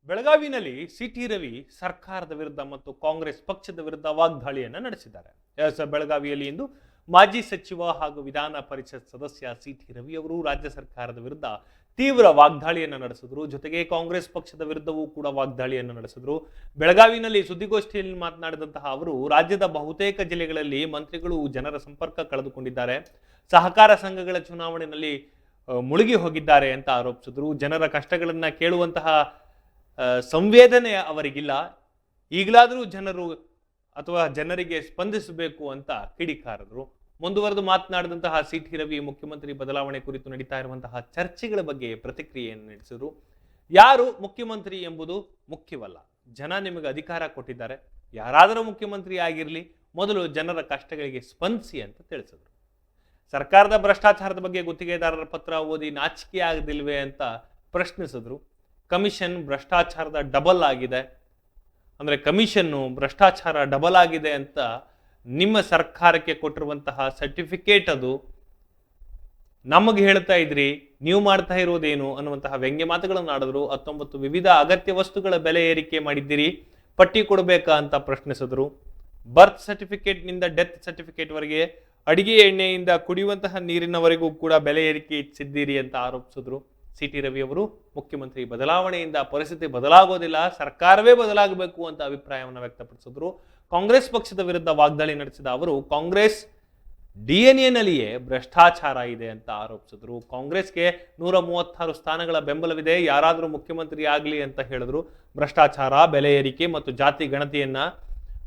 ಬೆಳಗಾವಿನಲ್ಲಿ city Ravi ಸರ್ಕಾರದ ವಿರುದ್ಧ ಮತ್ತು ಕಾಂಗ್ರೆಸ್ ಪಕ್ಷದ ವಿರುದ್ಧ ವಾಗ್ದಾಳಿಯನ್ನ ನಡೆಸಿದ್ದಾರೆ. ಬೆಳಗಾವಿಯಲ್ಲಿ ಇಂದು ಮಾಜಿ ಸಚಿವ ಹಾಗೂ ವಿಧಾನ ಪರಿಷತ್ ಸದಸ್ಯ ಸಿಟಿ ರವಿ ಅವರು ರಾಜ್ಯ ಸರ್ಕಾರದ ವಿರುದ್ಧ ತೀವ್ರ ವಾಗ್ದಾಳಿಯನ್ನು ನಡೆಸಿದ್ರು. ಜೊತೆಗೆ ಕಾಂಗ್ರೆಸ್ ಪಕ್ಷದ ವಿರುದ್ಧವೂ ಕೂಡ ವಾಗ್ದಾಳಿಯನ್ನು ನಡೆಸಿದ್ರು. ಬೆಳಗಾವಿನಲ್ಲಿ ಸುದ್ದಿಗೋಷ್ಠಿಯಲ್ಲಿ ಮಾತನಾಡಿದಂತಹ ಅವರು ರಾಜ್ಯದ ಬಹುತೇಕ ಜಿಲ್ಲೆಗಳಲ್ಲಿ ಮಂತ್ರಿಗಳು ಜನರ ಸಂಪರ್ಕ ಕಳೆದುಕೊಂಡಿದ್ದಾರೆ, ಸಹಕಾರ ಸಂಘಗಳ ಚುನಾವಣೆಯಲ್ಲಿ ಮುಳುಗಿ ಹೋಗಿದ್ದಾರೆ ಅಂತ ಆರೋಪಿಸಿದ್ರು. ಜನರ ಕಷ್ಟಗಳನ್ನ ಕೇಳುವಂತಹ ಸಂವೇದನೆ ಅವರಿಗಿಲ್ಲ, ಈಗಲಾದರೂ ಜನರು ಅಥವಾ ಜನರಿಗೆ ಸ್ಪಂದಿಸಬೇಕು ಅಂತ ಕಿಡಿಕಾರರು. ಮುಂದುವರೆದು ಮಾತನಾಡಿದಂತಹ ಸಿಟಿ ರವಿ ಮುಖ್ಯಮಂತ್ರಿ ಬದಲಾವಣೆ ಕುರಿತು ನಡೀತಾ ಇರುವಂತಹ ಚರ್ಚೆಗಳ ಬಗ್ಗೆ ಪ್ರತಿಕ್ರಿಯೆಯನ್ನು ನಡೆಸಿದರು. ಯಾರು ಮುಖ್ಯಮಂತ್ರಿ ಎಂಬುದು ಮುಖ್ಯವಲ್ಲ, ಜನ ನಿಮಗೆ ಅಧಿಕಾರ ಕೊಟ್ಟಿದ್ದಾರೆ, ಯಾರಾದರೂ ಮುಖ್ಯಮಂತ್ರಿ ಆಗಿರಲಿ, ಮೊದಲು ಜನರ ಕಷ್ಟಗಳಿಗೆ ಸ್ಪಂದಿಸಿ ಅಂತ ತಿಳಿಸಿದ್ರು. ಸರ್ಕಾರದ ಭ್ರಷ್ಟಾಚಾರದ ಬಗ್ಗೆ ಗುತ್ತಿಗೆದಾರರ ಪತ್ರ ಓದಿ ನಾಚಿಕೆ ಆಗದಿಲ್ವೇ ಅಂತ ಪ್ರಶ್ನಿಸಿದ್ರು. ಕಮಿಷನ್ ಭ್ರಷ್ಟಾಚಾರದ ಡಬಲ್ ಆಗಿದೆ, ಅಂದರೆ ಕಮಿಷನ್ನು ಭ್ರಷ್ಟಾಚಾರ ಡಬಲ್ ಆಗಿದೆ ಅಂತ ನಿಮ್ಮ ಸರ್ಕಾರಕ್ಕೆ ಕೊಟ್ಟಿರುವಂತಹ ಸರ್ಟಿಫಿಕೇಟ್ ಅದು ನಮಗೆ ಹೇಳ್ತಾ ಇದ್ರಿ, ನೀವು ಮಾಡ್ತಾ ಇರೋದೇನು ಅನ್ನುವಂತಹ ವ್ಯಂಗ್ಯ ಮಾತುಗಳನ್ನು ಆಡಿದ್ರು. 19 ವಿವಿಧ ಅಗತ್ಯ ವಸ್ತುಗಳ ಬೆಲೆ ಏರಿಕೆ ಮಾಡಿದ್ದೀರಿ, ಪಟ್ಟಿ ಕೊಡಬೇಕಾ ಅಂತ ಪ್ರಶ್ನಿಸಿದ್ರು. ಬರ್ತ್ ಸರ್ಟಿಫಿಕೇಟ್ ನಿಂದ ಡೆತ್ ಸರ್ಟಿಫಿಕೇಟ್ ವರೆಗೆ, ಅಡಿಗೆ ಎಣ್ಣೆಯಿಂದ ಕುಡಿಯುವಂತಹ ನೀರಿನವರೆಗೂ ಕೂಡ ಬೆಲೆ ಏರಿಕೆ ಇಚ್ಛಿದ್ದೀರಿ ಅಂತ ಆರೋಪಿಸಿದ್ರು. ಸಿಟಿ ರವಿ ಅವರು ಮುಖ್ಯಮಂತ್ರಿ ಬದಲಾವಣೆಯಿಂದ ಪರಿಸ್ಥಿತಿ ಬದಲಾಗೋದಿಲ್ಲ, ಸರ್ಕಾರವೇ ಬದಲಾಗಬೇಕು ಅಂತ ಅಭಿಪ್ರಾಯವನ್ನು ವ್ಯಕ್ತಪಡಿಸಿದ್ರು. ಕಾಂಗ್ರೆಸ್ ಪಕ್ಷದ ವಿರುದ್ಧ ವಾಗ್ದಾಳಿ ನಡೆಸಿದ ಅವರು ಕಾಂಗ್ರೆಸ್ ಡಿಎನ್ಎನಲ್ಲಿಯೇ ಭ್ರಷ್ಟಾಚಾರ ಇದೆ ಅಂತ ಆರೋಪಿಸಿದ್ರು. ಕಾಂಗ್ರೆಸ್ಗೆ 136 ಸ್ಥಾನಗಳ ಬೆಂಬಲವಿದೆ, ಯಾರಾದರೂ ಮುಖ್ಯಮಂತ್ರಿ ಆಗಲಿ ಅಂತ ಹೇಳಿದ್ರು. ಭ್ರಷ್ಟಾಚಾರ, ಬೆಲೆ ಏರಿಕೆ ಮತ್ತು ಜಾತಿ ಗಣತಿಯನ್ನ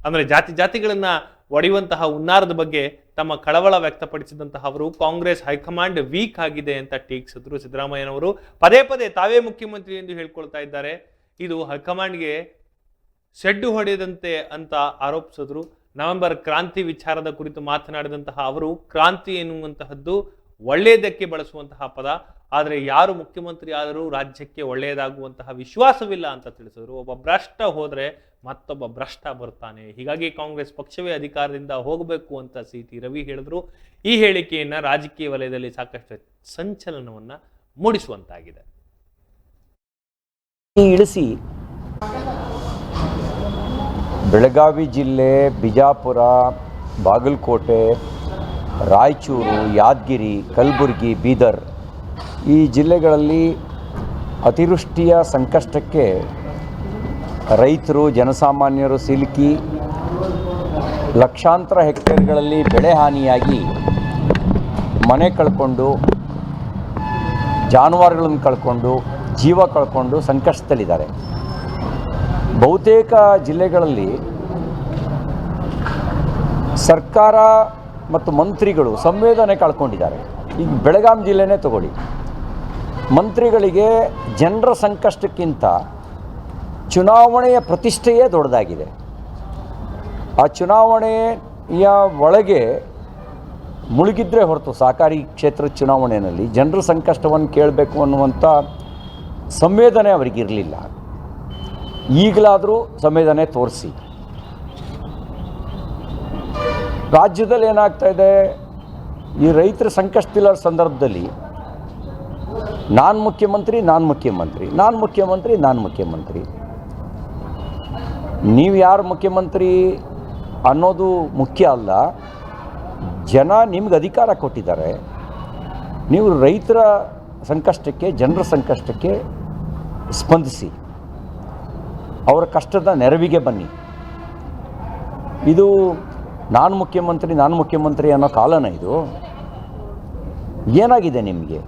ಅಂದರೆ ಜಾತಿಗಳನ್ನ ಒಡೆಯುವಂತಹ ಹುನ್ನಾರದ ಬಗ್ಗೆ ತಮ್ಮ ಕಳವಳ ವ್ಯಕ್ತಪಡಿಸಿದಂತಹ ಅವರು ಕಾಂಗ್ರೆಸ್ ಹೈಕಮಾಂಡ್ ವೀಕ್ ಆಗಿದೆ ಅಂತ ಟೀಕಿಸಿದ್ರು. ಸಿದ್ದರಾಮಯ್ಯನವರು ಪದೇ ಪದೇ ತಾವೇ ಮುಖ್ಯಮಂತ್ರಿ ಎಂದು ಹೇಳ್ಕೊಳ್ತಾ ಇದ್ದಾರೆ, ಇದು ಹೈಕಮಾಂಡ್ಗೆ ಸೆಡ್ಡು ಹೊಡೆದಂತೆ ಅಂತ ಆರೋಪಿಸಿದ್ರು. ನವೆಂಬರ್ ಕ್ರಾಂತಿ ವಿಚಾರದ ಕುರಿತು ಮಾತನಾಡಿದಂತಹ ಅವರು ಕ್ರಾಂತಿ ಎನ್ನುವಂತಹದ್ದು ಒಳ್ಳೆಯದಕ್ಕೆ ಬಳಸುವಂತಹ ಪದ, ಆದರೆ ಯಾರು ಮುಖ್ಯಮಂತ್ರಿ ಆದರೂ ರಾಜ್ಯಕ್ಕೆ ಒಳ್ಳೆಯದಾಗುವಂತಹ ವಿಶ್ವಾಸವಿಲ್ಲ ಅಂತ ತಿಳಿಸಿದ್ರು. ಒಬ್ಬ ಭ್ರಷ್ಟ ಹೋದ್ರೆ ಮತ್ತೊಬ್ಬ ಭ್ರಷ್ಟ ಬರ್ತಾನೆ, ಹೀಗಾಗಿ ಕಾಂಗ್ರೆಸ್ ಪಕ್ಷವೇ ಅಧಿಕಾರದಿಂದ ಹೋಗಬೇಕು ಅಂತ ಸಿಟಿ ರವಿ ಹೇಳಿದ್ರು. ಈ ಹೇಳಿಕೆಯನ್ನ ರಾಜಕೀಯ ವಲಯದಲ್ಲಿ ಸಾಕಷ್ಟು ಸಂಚಲನವನ್ನ ಮೂಡಿಸುವಂತಾಗಿದೆ. ಇಳಿಸಿ ಬೆಳಗಾವಿ ಜಿಲ್ಲೆ, ಬಿಜಾಪುರ, ಬಾಗಲಕೋಟೆ, ರಾಯಚೂರು, ಯಾದಗಿರಿ, ಕಲಬುರಗಿ, ಬೀದರ್ ಈ ಜಿಲ್ಲೆಗಳಲ್ಲಿ ಅತಿವೃಷ್ಟಿಯ ಸಂಕಷ್ಟಕ್ಕೆ ರೈತರು, ಜನಸಾಮಾನ್ಯರು ಸಿಲುಕಿ ಲಕ್ಷಾಂತರ ಹೆಕ್ಟೇರ್ಗಳಲ್ಲಿ ಬೆಳೆ ಹಾನಿಯಾಗಿ ಮನೆ ಕಳ್ಕೊಂಡು, ಜಾನುವಾರುಗಳನ್ನು ಕಳ್ಕೊಂಡು, ಜೀವ ಕಳ್ಕೊಂಡು ಸಂಕಷ್ಟದಲ್ಲಿದ್ದಾರೆ. ಬಹುತೇಕ ಜಿಲ್ಲೆಗಳಲ್ಲಿ ಸರ್ಕಾರ ಮತ್ತು ಮಂತ್ರಿಗಳು ಸಂವೇದನೆ ಕಳ್ಕೊಂಡಿದ್ದಾರೆ. ಈಗ ಬೆಳಗಾವಿ ಜಿಲ್ಲೆನೇ ತಗೊಳ್ಳಿ, ಮಂತ್ರಿಗಳಿಗೆ ಜನರ ಸಂಕಷ್ಟಕ್ಕಿಂತ ಚುನಾವಣೆಯ ಪ್ರತಿಷ್ಠೆಯೇ ದೊಡ್ಡದಾಗಿದೆ. ಆ ಚುನಾವಣೆಯ ಒಳಗೆ ಮುಳುಗಿದ್ರೆ ಹೊರತು ಸಹಕಾರಿ ಕ್ಷೇತ್ರದ ಚುನಾವಣೆಯಲ್ಲಿ ಜನರ ಸಂಕಷ್ಟವನ್ನು ಕೇಳಬೇಕು ಅನ್ನುವಂಥ ಸಂವೇದನೆ ಅವರಿಗಿರಲಿಲ್ಲ. ಈಗಲಾದರೂ ಸಂವೇದನೆ ತೋರಿಸಿ. ರಾಜ್ಯದಲ್ಲಿ ಏನಾಗ್ತಾ ಇದೆ, ಈ ರೈತರ ಸಂಕಷ್ಟವಿಲ್ಲ ಸಂದರ್ಭದಲ್ಲಿ ನಾನು ಮುಖ್ಯಮಂತ್ರಿ ನೀವು ಯಾರು ಮುಖ್ಯಮಂತ್ರಿ ಅನ್ನೋದು ಮುಖ್ಯ ಅಲ್ಲ, ಜನ ನಿಮ್ಗೆ ಅಧಿಕಾರ ಕೊಟ್ಟಿದ್ದಾರೆ. ನೀವು ರೈತರ ಸಂಕಷ್ಟಕ್ಕೆ, ಜನರ ಸಂಕಷ್ಟಕ್ಕೆ ಸ್ಪಂದಿಸಿ, ಅವರ ಕಷ್ಟದ ನೆರವಿಗೆ ಬನ್ನಿ. ಇದು ನಾನು ಮುಖ್ಯಮಂತ್ರಿ ಅನ್ನೋ ಕಾಲನ ಇದು? ಏನಾಗಿದೆ ನಿಮಗೆ?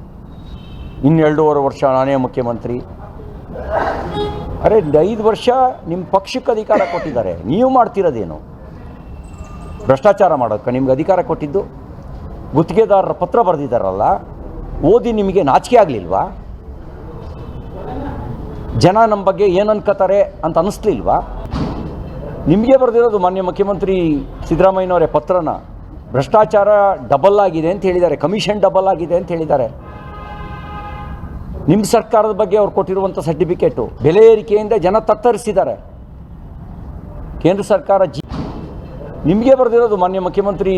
ಇನ್ನು 2.5 ವರ್ಷ ನಾನೇ ಮುಖ್ಯಮಂತ್ರಿ. ಅರೆ 5 ವರ್ಷ ನಿಮ್ಮ ಪಕ್ಷಕ್ಕೆ ಅಧಿಕಾರ ಕೊಟ್ಟಿದ್ದಾರೆ, ನೀವು ಮಾಡ್ತಿರೋದೇನು? ಭ್ರಷ್ಟಾಚಾರ ಮಾಡೋಕ್ಕೆ ನಿಮ್ಗೆ ಅಧಿಕಾರ ಕೊಟ್ಟಿದ್ದು? ಗುತ್ತಿಗೆದಾರರ ಪತ್ರ ಬರೆದಿದ್ದಾರಲ್ಲ, ಓದಿ ನಿಮಗೆ ನಾಚಿಕೆ ಆಗಲಿಲ್ವಾ? ಜನ ನಮ್ಮ ಬಗ್ಗೆ ಏನು ಅನ್ಕೋತಾರೆ ಅಂತ ಅನ್ನಿಸ್ಲಿಲ್ವಾ? ನಿಮಗೆ ಬರೆದಿರೋದು ಮಾನ್ಯ ಮುಖ್ಯಮಂತ್ರಿ ಸಿದ್ದರಾಮಯ್ಯನವರೇ ಪತ್ರನ. ಭ್ರಷ್ಟಾಚಾರ ಡಬಲ್ ಆಗಿದೆ ಅಂತ ಹೇಳಿದ್ದಾರೆ, ಕಮಿಷನ್ ಡಬಲ್ ಆಗಿದೆ ಅಂತ ಹೇಳಿದ್ದಾರೆ. ನಿಮ್ಮ ಸರ್ಕಾರದ ಬಗ್ಗೆ ಅವ್ರು ಕೊಟ್ಟಿರುವಂಥ ಸರ್ಟಿಫಿಕೇಟು ಬೆಲೆ ಏರಿಕೆಯಿಂದ ಜನ ತತ್ತರಿಸಿದ್ದಾರೆ. ಕೇಂದ್ರ ಸರ್ಕಾರ ನಿಮಗೆ ಬರೆದಿರೋದು ಮಾನ್ಯ ಮುಖ್ಯಮಂತ್ರಿ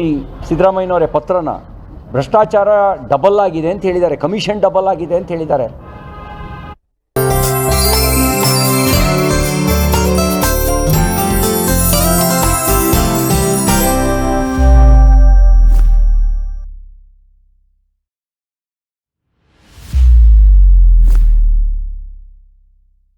ಸಿದ್ದರಾಮಯ್ಯನವರೇ ಪತ್ರನ. ಭ್ರಷ್ಟಾಚಾರ ಡಬಲ್ ಆಗಿದೆ ಅಂತ ಹೇಳಿದ್ದಾರೆ, ಕಮಿಷನ್ ಡಬಲ್ ಆಗಿದೆ ಅಂತ ಹೇಳಿದ್ದಾರೆ.